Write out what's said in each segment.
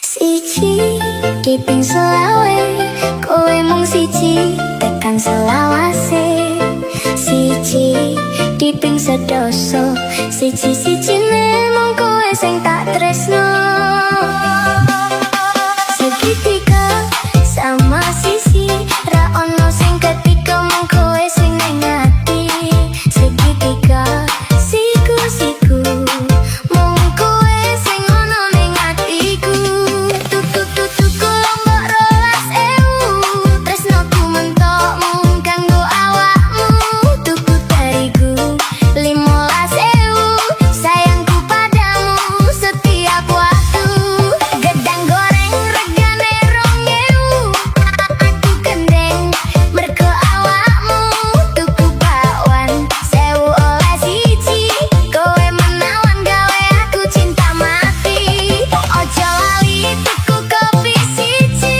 Siji kiping selawe, kowe mung siji tekan selawase. Siji kiping sedoso, siji-sijine mung kowe sing tak tresno. Segitiga sama sisi, ra ono sing ketiga mung kowe sing ning ati. Segitiga siku-siku mung kowe sing ono ning atiku. Tuku lombok 12.000, tresnoku mentok mung kanggo awakmu. Tuku terigu 15.000, sayangku padamu setiap waktu. Gedang goreng regane 2.000, aku kendeng mergo awakmu. Tuku bakwan 1.000 oleh siji, kowe menawan gawe aku cinta mati. Ojo lali tuku kopi siji,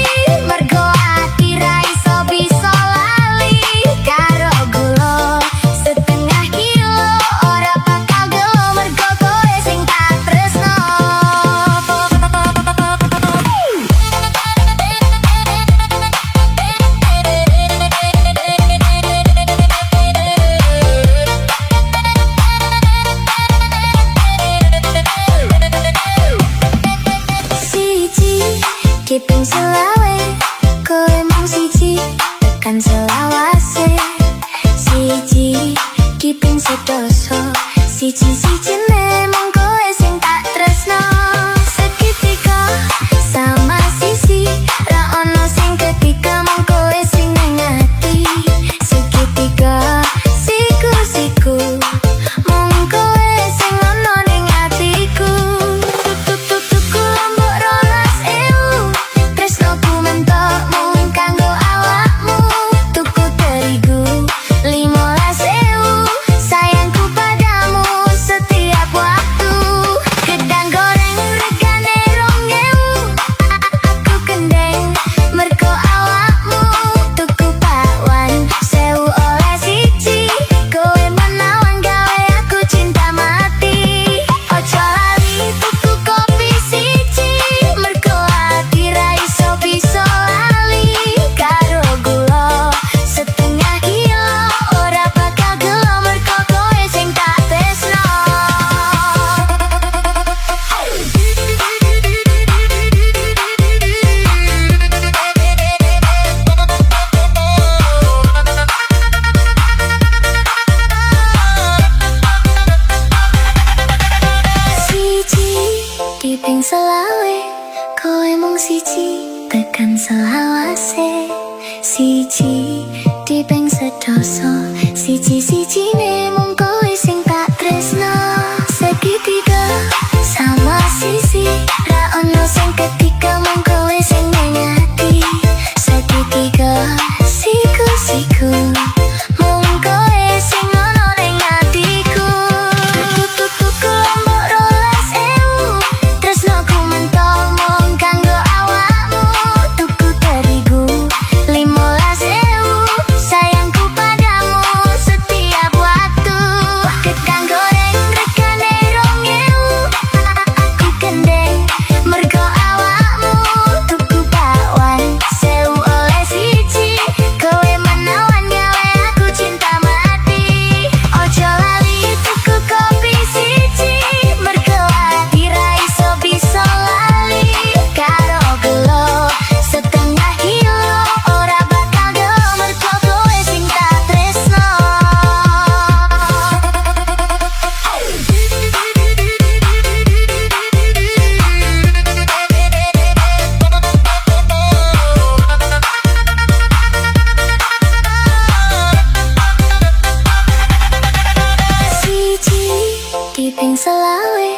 mergo ati ra iso bisa lali. Karo gula setengah kilo, ora bakal gelo mergo kowe sing tak tresno. Siji kiping selawe, kowe mung siji tekan selawase. Siji kiping sedoso, siji-sijine mung kowe sing tak tresno. Segitiga sama sisi, ra ono sing ketiga mung kowe sing ning ati. Segitiga siku-siku mung kowe sing ono ning atiku. Tuku lombok 12.000, tresnoku mentok mung kanggo awakmu. Tuku terigu 15.000, sayangku padamu setiap waktu. Gedang goreng regane 2.000, aku kendeng mergo awakmu. Tuku bakwan 1.000 oleh siji, kowe menawan gawe aku cinta mati. Ojo lali tuku kopi siji, mergo ati ra iso bisa lali. Karo gula setengah kilo, ora bakal gelo mergo kowe sing tak tresno. Siji kiping selawe, kowe mung siji tekan selawase. Siji kiping sedoso, siji-sijine mung kowe sing tak tresno. Segitiga sama sisi, ra ono sing ketiga mung kowe sing ning ati. Segitiga siku-siku mung kowe sing ono ning atiku. Tuku lombok 12.000, tresnoku mentok mung kanggo awakmu. Tuku terigu 15.000, sayangku padamu setiap waktu. Gedang goreng regane 2.000, aku kendeng mergo awakmu. Tuku bakwan 1.000 oleh siji, kowe menawan gawe aku cinta mati. Ojo lali tuku kopi siji, mergo ati ra iso bisa lali. Karo gelo setengah kilo, ora bakal gelo mergo kowe sing tak tresno. Siji kiping selawe,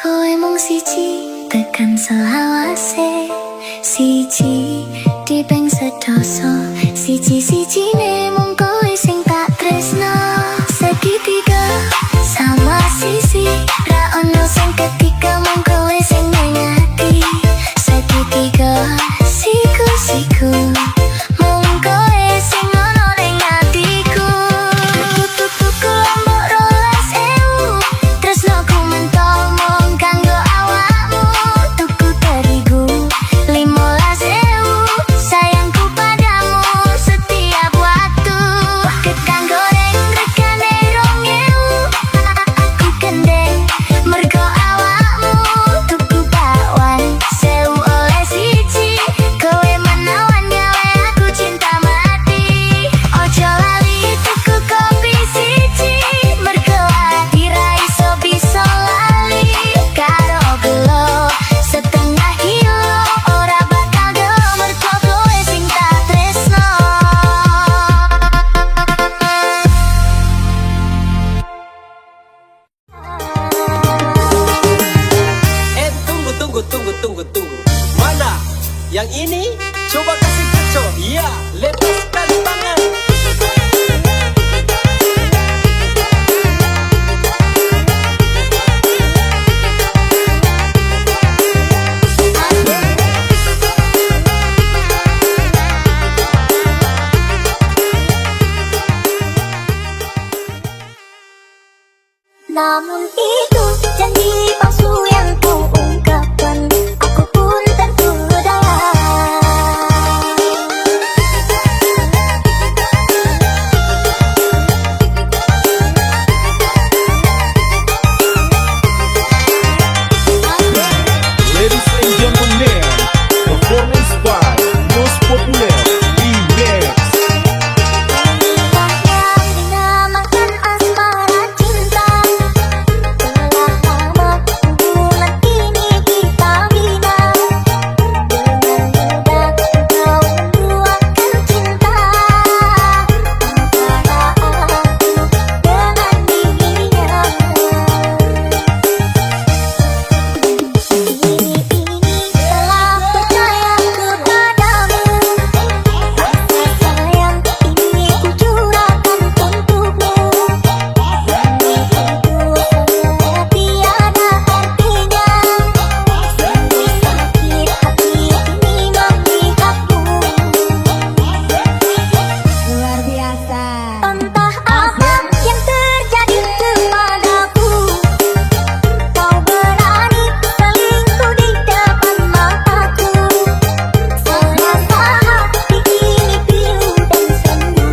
kowe mung siji tekan selawase. Siji kiping sedoso, siji-sijine mung kowe sing tak tresno. Segitiga sama sisi, ra ono sing ketiga mung kowe sing ning ati. Segitiga siku-siku mung kowe sing ono ning atiku. Tuku lombok 12.000, tresnoku mentok mung kanggo awakmu. Tuku terigu tunggu. Mana? Yang ini? Coba kasih kacau. Iya, lepaskan tangan. Namun itu janji palsu yang kau ungkapkan, aku pun tergoda. Ladies and gentlemen, performance by Most Popular Remix. Inilah yang dinamakan asmara cinta. Telah lama hubungan ini kita bina. Dengan mudah kau meluapkan cinta antara aku dengan dirinya. Ini telah percaya kepadamu. Rasa sayang ini ku curahkan untukmu. Ini itu hanya tiada artinya. Sungguh sakit hati ini melihatmu. Luar biasa. Entah apa yang terjadi kepadaku, kau berani selingkuh di depan mataku. Serasa hati ini pilu dan sendu,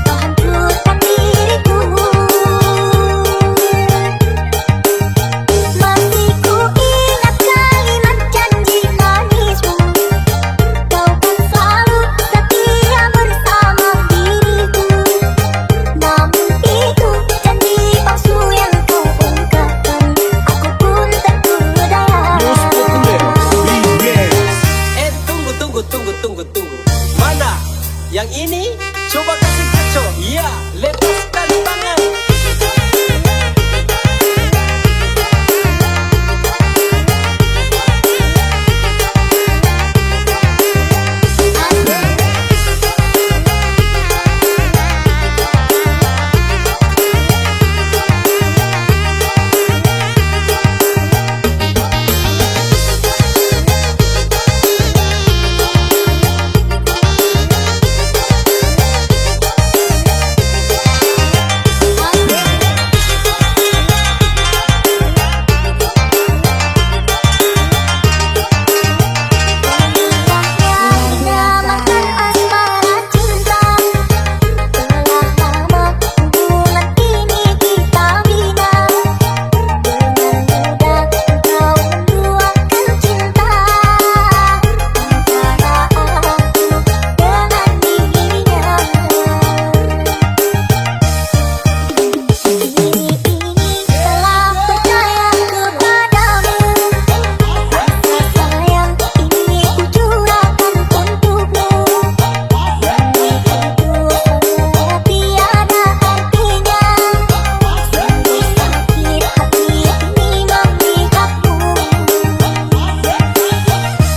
kau hancurkan diriku. Masih ku ingat kalimat janji manismu, kau kan selalu setia bersama diriku. Namun itu janji palsu yang kau ungkapkan, aku pun tergoda. Most Popular Remix. Tunggu. Mana? Yang ini? Coba kasih kacau. Iya, lepaskan tangan. Dinamakan asmara cinta. Telah lama hubungan ini kita bina. Dengan mudah kau meluapkan cinta antara aku dengan dirinya. Ini telah percaya kepadamu. Rasa sayang ini ku curahkan untukmu. Ini itu hanya tiada artinya. Sungguh sakit hati ini melihatmu.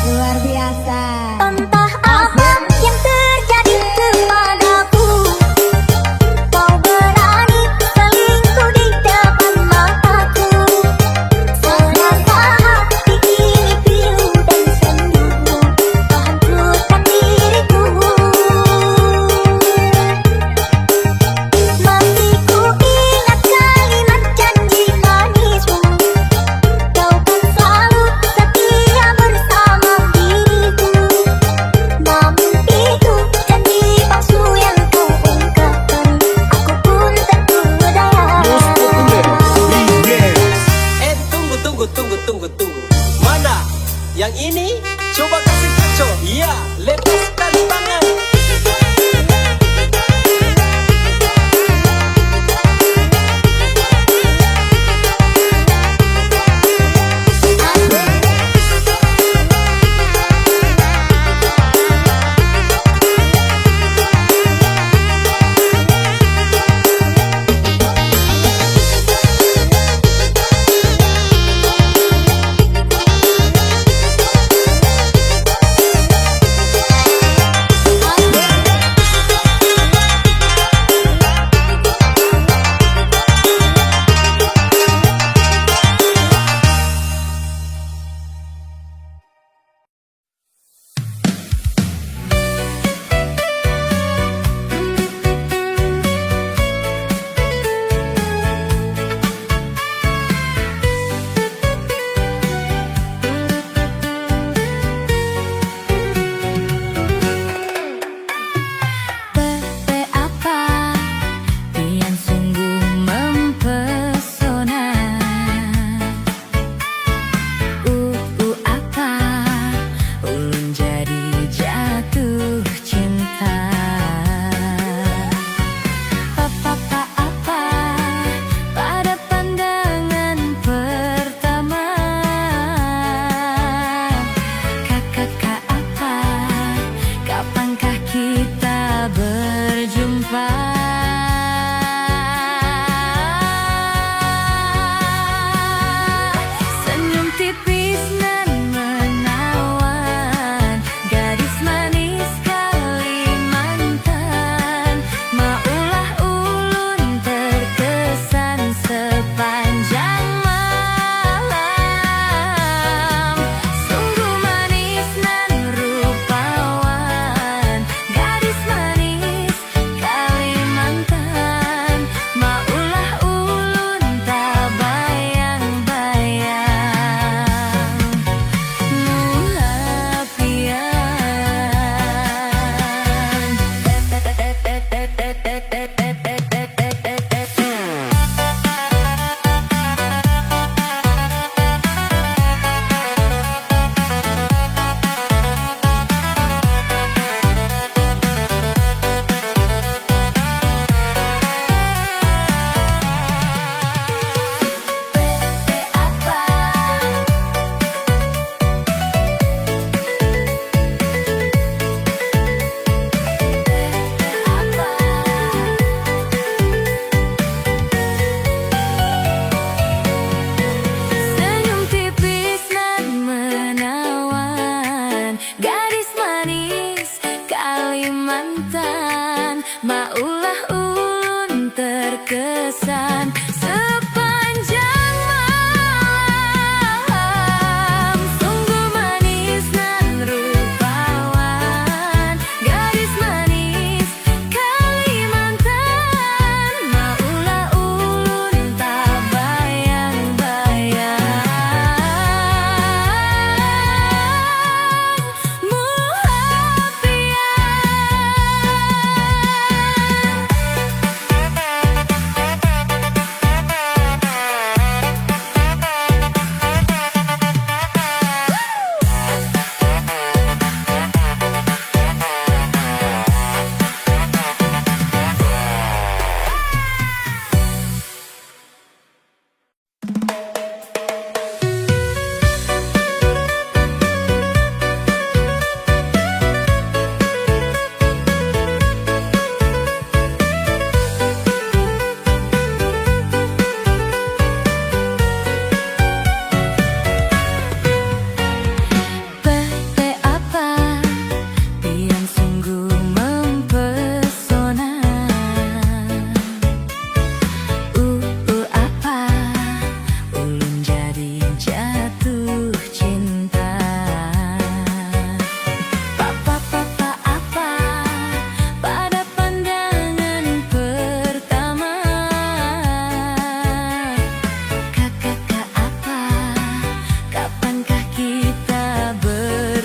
Luar biasa. Entah apa yang terjadi kepadaku, kau berani selingkuh di depan mataku. Serasa hati ini pilu dan sendu, kau hancurkan diriku. Masih ku ingat kalimat janji manismu, kau kan selalu setia bersama diriku. Namun itu janji palsu yang kau ungkapkan, aku pun tergoda. Most Popular Remix. Tunggu. Mana? Yang ini? Coba kasih kacau. Iya, lepaskan tangan.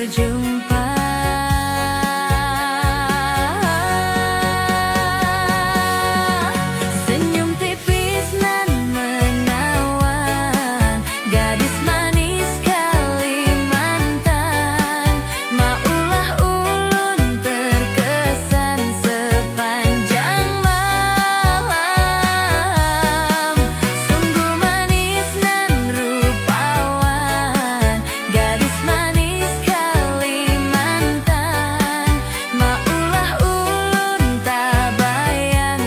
berjumpa. Senyum tipis nan menawan, gadis manis Kalimantan. Maulah ulun terkesan sepanjang malam. Sungguh manis nan rupawan, gadis manis Kalimantan. Maulah ulun tak bayang-bayang.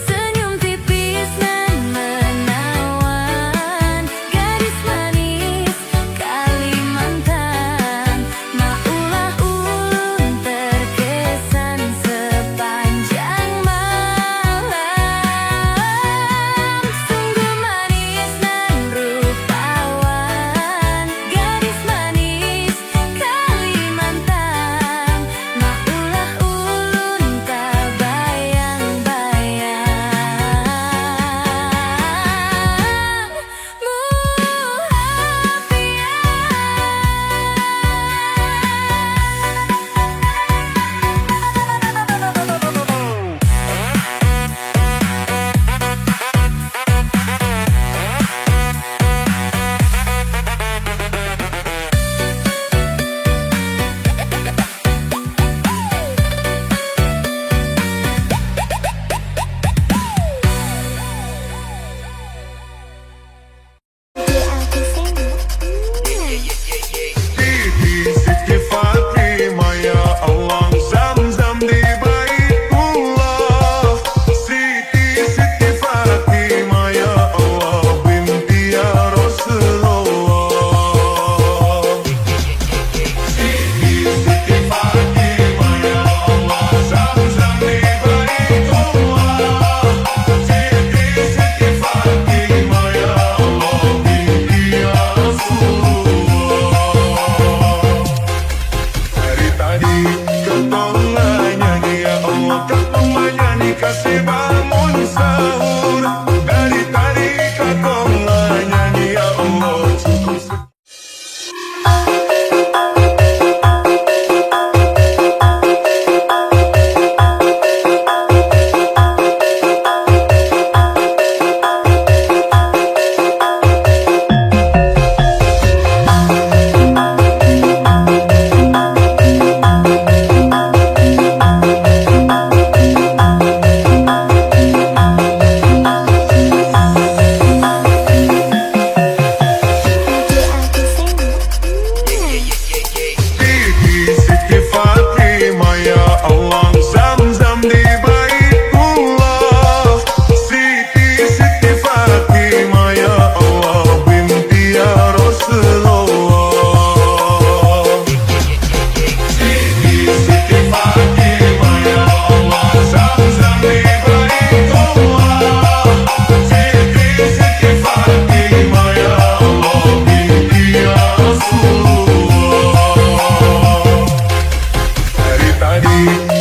Senyum tipis nan menawan, gadis manis Kalimantan. Maulah ulun terkesan sepanjang malam. Sungguh manis nan rupawan, gadis manis Kalimantan. Maulah ulun tak bayang-bayang. Siti Fatimah ya Allah, Zam-Zam di Baitullah. Siti Fatimah ya Allah, binti ya Rasulullah. Siti Fatimah ya Allah, Zam-Zam di Baitullah. Siti Fatimah ya Allah, binti ya Rasulullah. Dari tadi ketengah nyanyi ya Allah, ketengah nyanyi kasih bangun sahur. Dari tadi ketengah nyanyi ya Allah, cukup Siti Fatimah ya Allah, Zam-Zam di Baitullah. Siti Fatimah ya Allah, binti ya Rasulullah. Siti Fatimah ya Allah, Zam-Zam di Baitullah. Siti Fatimah ya Allah, binti ya Rasulullah. Dari tadi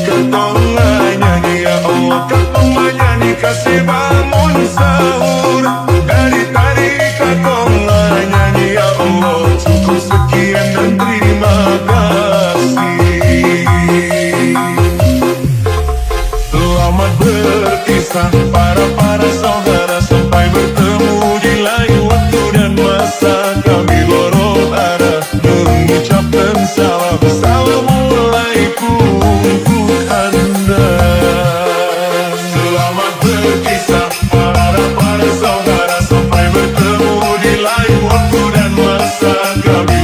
ketengah nyanyi ya Allah, ketengah nyanyi kasih bangun sahur. Dari tadi ketengah nyanyi ya Allah, cukup sekian dan terima kasih. Selamat berkisah para saudara, sampai bertemu di lain waktu dan masa. Kami lorong arah mengucapkan salam. Assalamualaikum untuk Anda. Selamat berkisah para saudara, sampai bertemu di saat kami